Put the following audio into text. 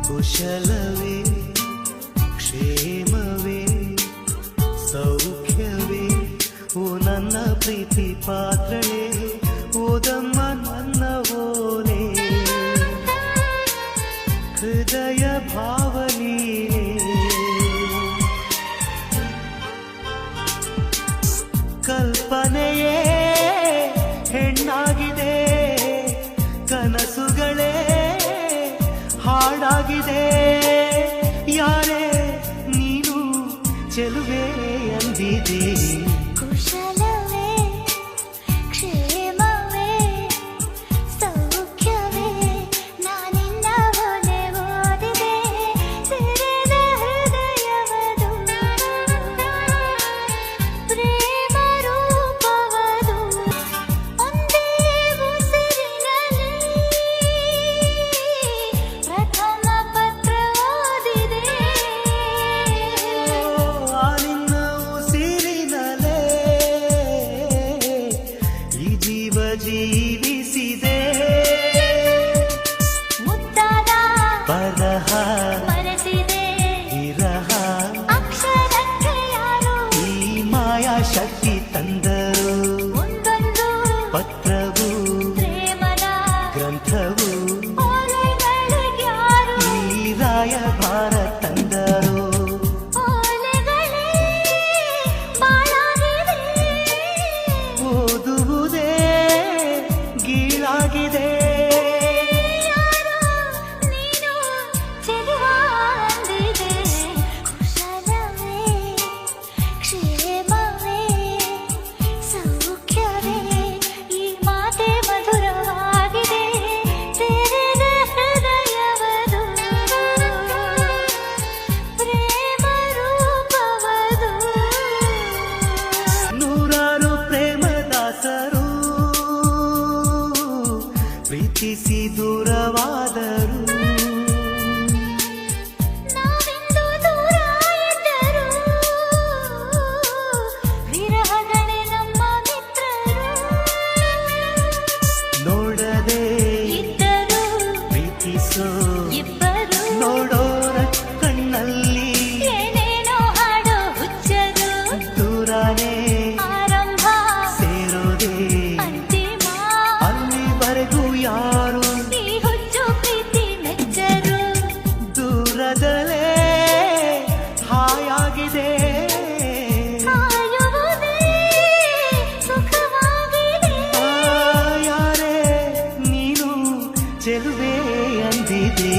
ಕುಶಲವೇ ಕ್ಷೇಮವೇ ಸೌಖ್ಯವೇ ಓ ನನ್ನ ಪ್ರೀತಿ ಪಾತ್ರಳೆ ಓದಮ್ಮ ನನ್ನ ಓಲೆ ಹೃದಯ ಭಾವನೀಯೇ ಕಲ್ಪನೆಯೇ ಹೆಣ್ಣಾಗಿದೆ ಕನಸುಗಳೇ ಹಾಡಾಗಿದೆ ಯಾರೇ ನೀನು ಚೆಲುವೆ ಅಂದಿದೆ ಕುಶಲವೇ ಕ್ಷೇಮವೇ ಸೌಖ್ಯವೇ ನಾನಿನ್ನ ಒಲೆ ಓದಿದೆ ತೆರೆದ ಹೃದಯವದು ಪ್ರೇಮ ರೂಪವದು ಒಂದೇ ಉಸಿರಿನಲ್ಲಿ ಪ್ರಥಮ ಪತ್ರ ಓದಿದೆ ಆ ನಿನ್ನ ಉಸಿರಿನಲೇ ಈ ಜೀವ ಜೀವಿಸಿದೆ ಮುದ್ದಾದ ಬರಹ ಮರೆತಿದೆ ವಿರಹ ಅಕ್ಷರಕ್ಕೆ ಯಾರು ಈ ಮಾಯಾ ಶಕ್ತಿ ತಂದರು ಒಂದೊಂದು ಪತ್ರವು ಪ್ರೇಮದ ಗ್ರಂಥವು ಓಲೆಗಳಿಗ್ಯಾರು ಈ ರಾಯಭಾರ ತಂದರು ಓಲೆಗಳೇ ಬಾಳಾಗಿದೆ ಓದುವುದೇ ಗೀಳಾಗಿದೆ ಯಾರೋ ನೀನು ಚೆಲುವ ಅಂದಿದೆ ಕುಶಲವೇ ಕ್ಷೇಮವೇ ಸೌಖ್ಯವೇ ಈ ಮಾತೆ ಮಧುರವಾಗಿದೆ ತೆರೆದ ಹೃದಯವದು ಪ್ರೇಮ ರೂಪವದು ನೂರಾರು ಪ್ರೇಮದಾಸರು ಪ್ರೀತಿಸಿ ದೂರವಾದರು ನಾವಿಂದು ದೂರ ಇದ್ದರು ವಿರಹಗಳೇ ನಮ್ಮ ಮಿತ್ರರು ನೋಡದೆ ಇದ್ದರು ಪ್ರೀತಿಸೋ ಇಬ್ಬರು ನೋಡೋರ ಕಣ್ಣಲ್ಲಿ ಏನೇನೋ ಹಾಡೋ ಹುಚ್ಚರು ದೂರನೇ ಆರಂಭ ಸೇರೋದೇ ಅಂತಿಮ ಅಲ್ಲಿವರೆಗೂ ಯಾರು ಈ ಹುಚ್ಚು ಪ್ರೀತಿ ಮೆಚ್ಚರು ದೂರದಲ್ಲೇ ಹಾಯಾಗಿದೆ ಕಾಯುವುದೇ ಸುಖವಾಗಿದೆ ಯಾರೇ ನೀನು ಚೆಲುವೆ ಅಂದಿದೆ